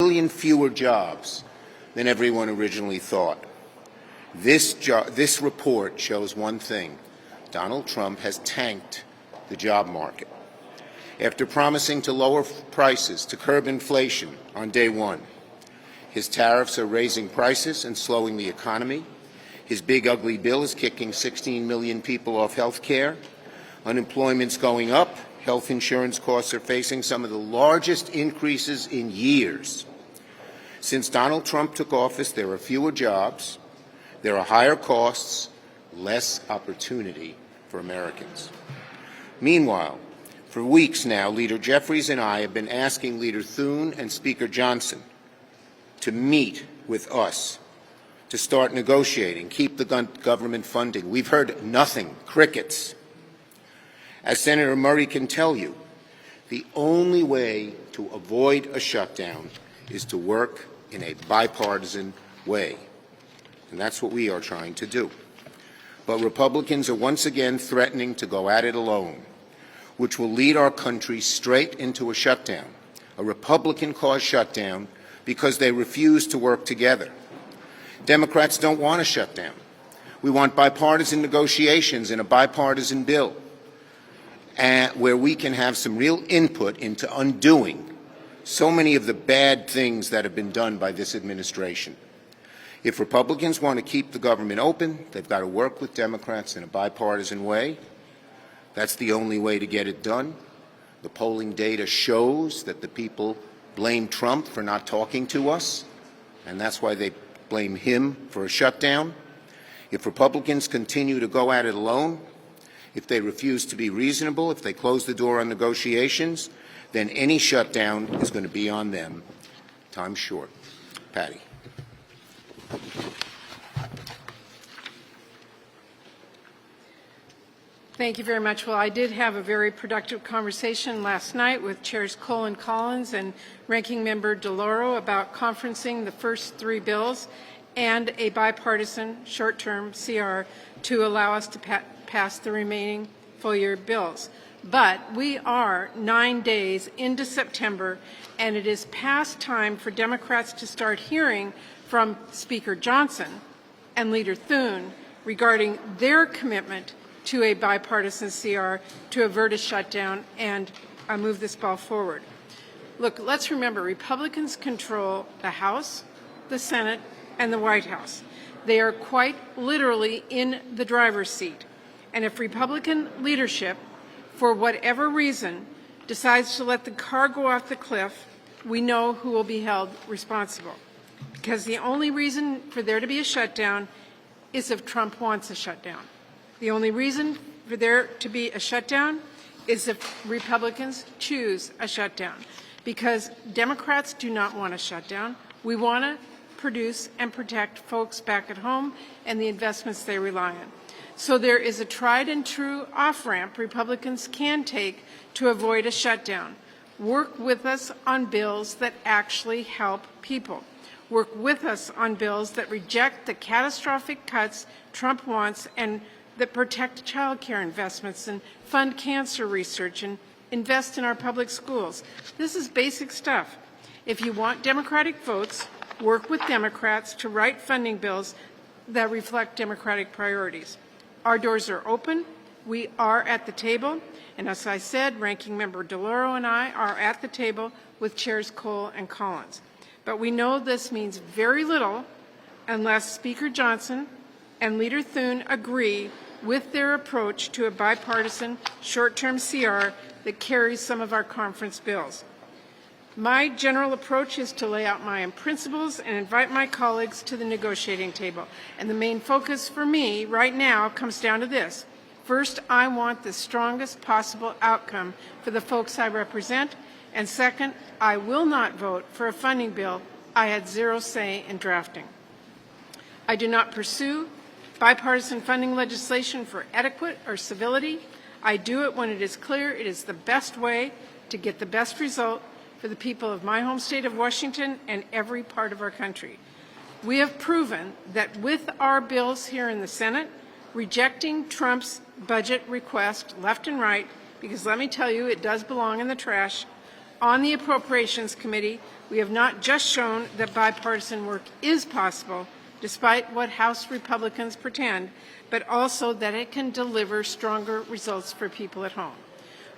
million fewer jobs than everyone originally thought. This report shows one thing. Donald Trump has tanked the job market. After promising to lower prices to curb inflation on day one, his tariffs are raising prices and slowing the economy. His big ugly bill is kicking 16 million people off health care. Unemployment's going up. Health insurance costs are facing some of the largest increases in years. Since Donald Trump took office, there are fewer jobs, there are higher costs, less opportunity for Americans. Meanwhile, for weeks now, Leader Jeffries and I have been asking Leader Thune and Speaker Johnson to meet with us, to start negotiating, keep the government funding. We've heard nothing, crickets. As Senator Murray can tell you, the only way to avoid a shutdown is to work in a bipartisan way. And that's what we are trying to do. But Republicans are once again threatening to go at it alone, which will lead our country straight into a shutdown, a Republican-caused shutdown, because they refuse to work together. Democrats don't want a shutdown. We want bipartisan negotiations in a bipartisan bill, where we can have some real input into undoing so many of the bad things that have been done by this administration. If Republicans want to keep the government open, they've got to work with Democrats in a bipartisan way. That's the only way to get it done. The polling data shows that the people blame Trump for not talking to us, and that's why they blame him for a shutdown. If Republicans continue to go at it alone, if they refuse to be reasonable, if they close the door on negotiations, then any shutdown is going to be on them. Time's short. Patty. Thank you very much. Well, I did have a very productive conversation last night with Chairs Cole and Collins and Ranking Member DeLauro about conferencing the first three bills and a bipartisan short-term CR to allow us to pass the remaining full-year bills. But we are 9 days into September, and it is past time for Democrats to start hearing from Speaker Johnson and Leader Thune regarding their commitment to a bipartisan CR to avert a shutdown and move this ball forward. Look, let's remember, Republicans control the House, the Senate, and the White House. They are quite literally in the driver's seat. And if Republican leadership, for whatever reason, decides to let the car go off the cliff, we know who will be held responsible. Because the only reason for there to be a shutdown is if Trump wants a shutdown. The only reason for there to be a shutdown is if Republicans choose a shutdown. Because Democrats do not want a shutdown. We want to produce and protect folks back at home and the investments they rely on. So there is a tried and true off-ramp Republicans can take to avoid a shutdown. Work with us on bills that actually help people. Work with us on bills that reject the catastrophic cuts Trump wants and that protect child care investments and fund cancer research and invest in our public schools. This is basic stuff. If you want Democratic votes, work with Democrats to write funding bills that reflect Democratic priorities. Our doors are open. We are at the table. And as I said, Ranking Member DeLauro and I are at the table with Chairs Cole and Collins. But we know this means very little unless Speaker Johnson and Leader Thune agree with their approach to a bipartisan short-term CR that carries some of our conference bills. My general approach is to lay out my principles and invite my colleagues to the negotiating table. And the main focus for me right now comes down to this. First, I want the strongest possible outcome for the folks I represent. And second, I will not vote for a funding bill I had zero say in drafting. I do not pursue bipartisan funding legislation for etiquette or civility. I do it when it is clear it is the best way to get the best result for the people of my home state of Washington and every part of our country. We have proven that with our bills here in the Senate, rejecting Trump's budget request left and right, because let me tell you, it does belong in the trash, on the Appropriations Committee, We have not just shown that bipartisan work is possible, despite what House Republicans pretend, but also that it can deliver stronger results for people at home.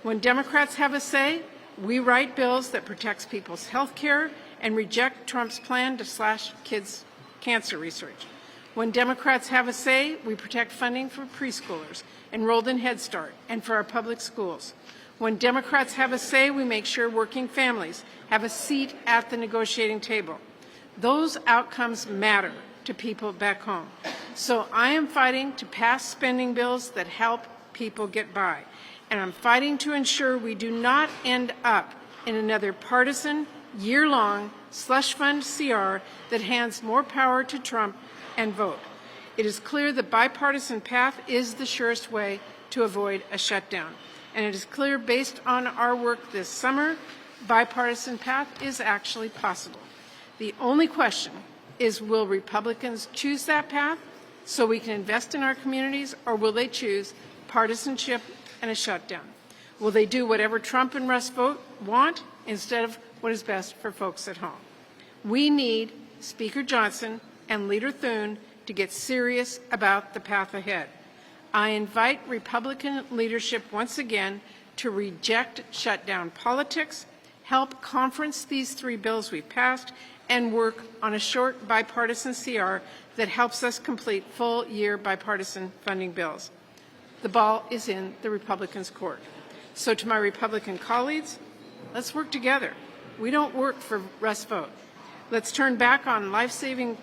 When Democrats have a say, we write bills that protects people's health care and reject Trump's plan to slash kids' cancer research. When Democrats have a say, we protect funding for preschoolers enrolled in Head Start and for our public schools. When Democrats have a say, we make sure working families have a seat at the negotiating table. Those outcomes matter to people back home. So I am fighting to pass spending bills that help people get by. And I'm fighting to ensure we do not end up in another partisan, year-long slush fund CR that hands more power to Trump and vote. It is clear the bipartisan path is the surest way to avoid a shutdown. And it is clear, based on our work this summer, bipartisan path is actually possible. The only question is, will Republicans choose that path so we can invest in our communities, or will they choose partisanship and a shutdown? Will they do whatever Trump and Russ want instead of what is best for folks at home? We need Speaker Johnson and Leader Thune to get serious about the path ahead. I invite Republican leadership once again to reject shutdown politics, help conference these 3 bills we've passed, and work on a short bipartisan CR that helps us complete full-year bipartisan funding bills. The ball is in the Republicans' court. So to my Republican colleagues, let's work together. We don't work for Russ vote. Let's turn back on life-saving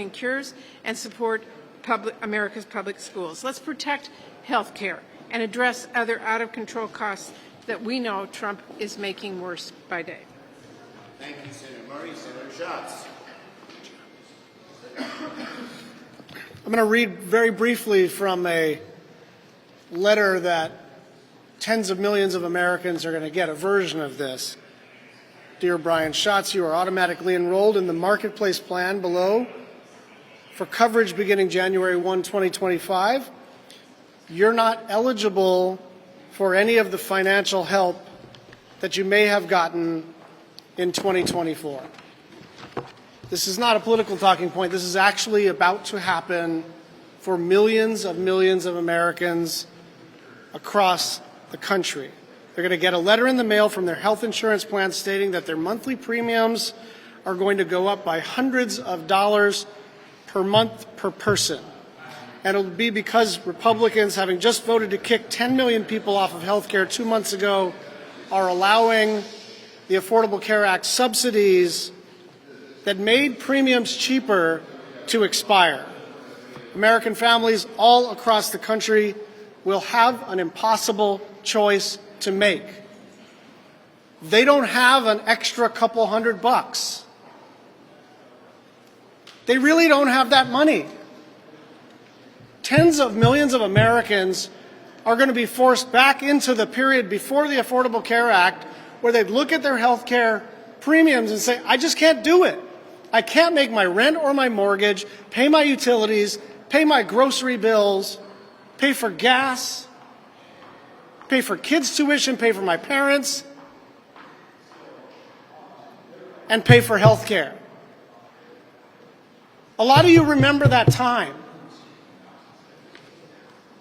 cures and support America's public schools. Let's protect health care and address other out-of-control costs that we know Trump is making worse by day. Thank you, Senator Murray. Senator Schatz. I'm going to read very briefly from a letter that tens of millions of Americans are going to get, a version of this. Dear Brian Schatz, you are automatically enrolled in the Marketplace plan below for coverage beginning January 1, 2025. You're not eligible for any of the financial help that you may have gotten in 2024. This is not a political talking point. This is actually about to happen for millions of Americans across the country. They're going to get a letter in the mail from their health insurance plan stating that their monthly premiums are going to go up by hundreds of dollars per month per person. And it'll be because Republicans, having just voted to kick 10 million people off of health care 2 months ago, are allowing the Affordable Care Act subsidies that made premiums cheaper to expire. American families all across the country will have an impossible choice to make. They don't have an extra couple $100. They really don't have that money. Tens of millions of Americans are going to be forced back into the period before the Affordable Care Act, where they'd look at their health care premiums and say, I just can't do it. I can't make my rent or my mortgage, pay my utilities, pay my grocery bills, pay for gas, pay for kids' tuition, pay for my parents, and pay for health care. A lot of you remember that time.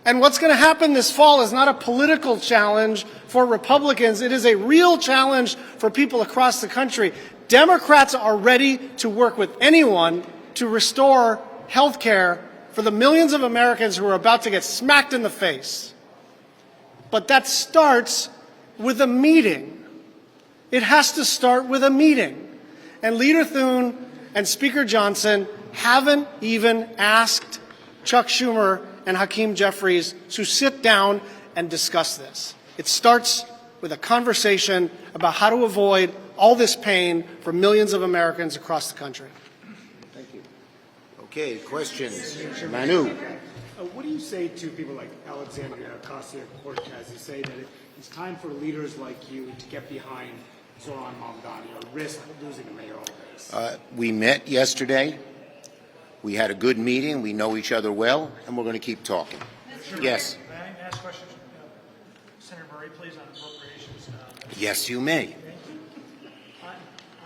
And what's going to happen this fall is not a political challenge for Republicans. It is a real challenge for people across the country. Democrats are ready to work with anyone to restore health care for the millions of Americans who are about to get smacked in the face. But that starts with a meeting. It has to start with a meeting. And Leader Thune and Speaker Johnson haven't even asked Chuck Schumer and Hakeem Jeffries to sit down and discuss this. It starts with a conversation about how to avoid all this pain for millions of Americans across the country. Thank you. Okay, questions. Manu. What do you say to people like Alexandria Ocasio-Cortez who say that it's time for leaders like you to get behind Zoran Mamdani or risk losing a mayoral race? We met yesterday. We had a good meeting. We know each other well, and we're going to keep talking. Yes. May I ask questions? Senator Murray, please, on appropriations. Yes, you may.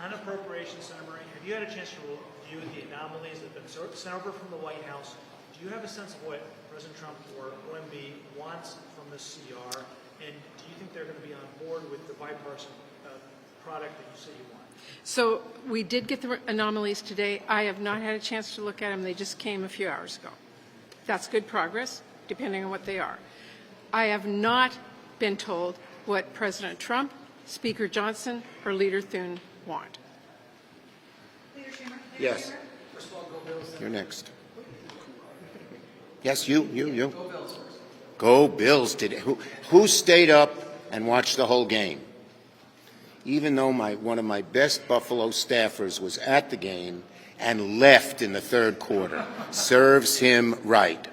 On appropriations, Senator Murray, have you had a chance to review the anomalies that have been sent over from the White House? Do you have a sense of what President Trump or OMB wants from the CR? And do you think they're going to be on board with the bipartisan product that you say you want? So we did get the anomalies today. I have not had a chance to look at them. They just came a few hours ago. That's good progress, depending on what they are. I have not been told what President Trump, Speaker Johnson, or Leader Thune want. Leader Schumer. Yes. You're next. Yes, you. Go Bills first. Go Bills. Who stayed up and watched the whole game? Even though one of my best Buffalo staffers was at the game and left in the third quarter. Serves him right.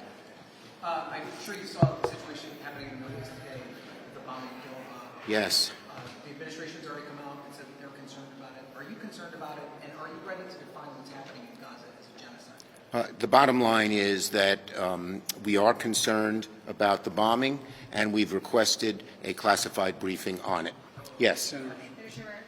I'm sure you saw the situation happening in the Middle East today, the bombing kill. Yes. The administration's already come out and said that they're concerned about it. Are you concerned about it, and are you ready to define what's happening in Gaza as a genocide? The bottom line is that we are concerned about the bombing, and we've requested a classified briefing on it. Yes. Leader Schumer,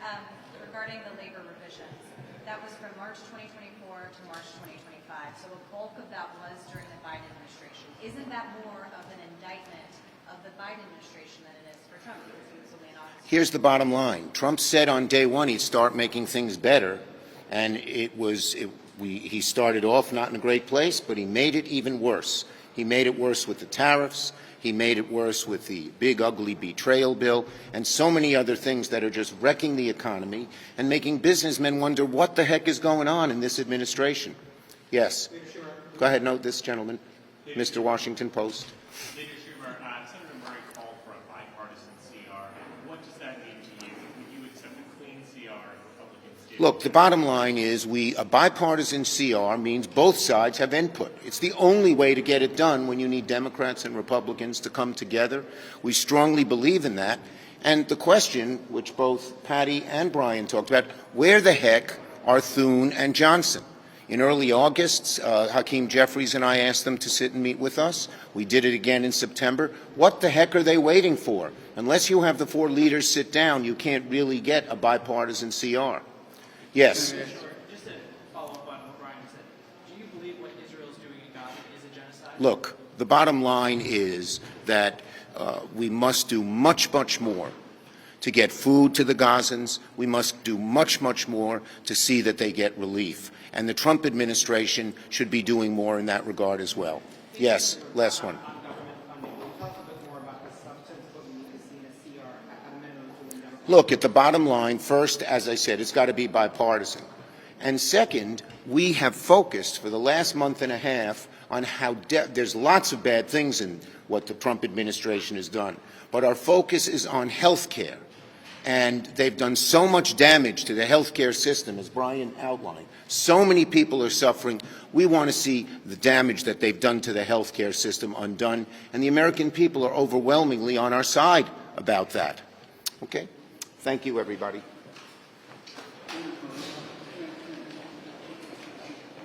regarding the labor revisions, that was from March 2024 to March 2025, so a bulk of that was during the Biden administration. Isn't that more of an indictment of the Biden administration than it is for Trump, because he was only in office? Here's the bottom line. Trump said on day one he'd start making things better, and he started off not in a great place, but he made it even worse. He made it worse with the tariffs. He made it worse with the big, ugly betrayal bill and so many other things that are just wrecking the economy and making businessmen wonder what the heck is going on in this administration. Yes. Go ahead. No, this gentleman, Mr. Washington Post. Leader Schumer, Senator Murray called for a bipartisan CR. What does that mean to you? Would you accept a clean CR if Republicans did? Look, the bottom line is a bipartisan CR means both sides have input. It's the only way to get it done when you need Democrats and Republicans to come together. We strongly believe in that. And the question, which both Patty and Brian talked about, where the heck are Thune and Johnson? In early August, Hakeem Jeffries and I asked them to sit and meet with us. We did it again in September. What the heck are they waiting for? Unless you have the four leaders sit down, you can't really get a bipartisan CR. Yes. Just to follow up on what Brian said, do you believe what Israel is doing in Gaza is a genocide? Look, the bottom line is that we must do much, much more to get food to the Gazans. We must do much, much more to see that they get relief. And the Trump administration should be doing more in that regard as well. Yes, last one. Look, at the bottom line, first, as I said, it's got to be bipartisan. And second, we have focused for the last month and a half on how there's lots of bad things in what the Trump administration has done. But our focus is on health care. And they've done so much damage to the health care system, as Brian outlined. So many people are suffering. We want to see the damage that they've done to the health care system undone. And the American people are overwhelmingly on our side about that. Okay? Thank you, everybody.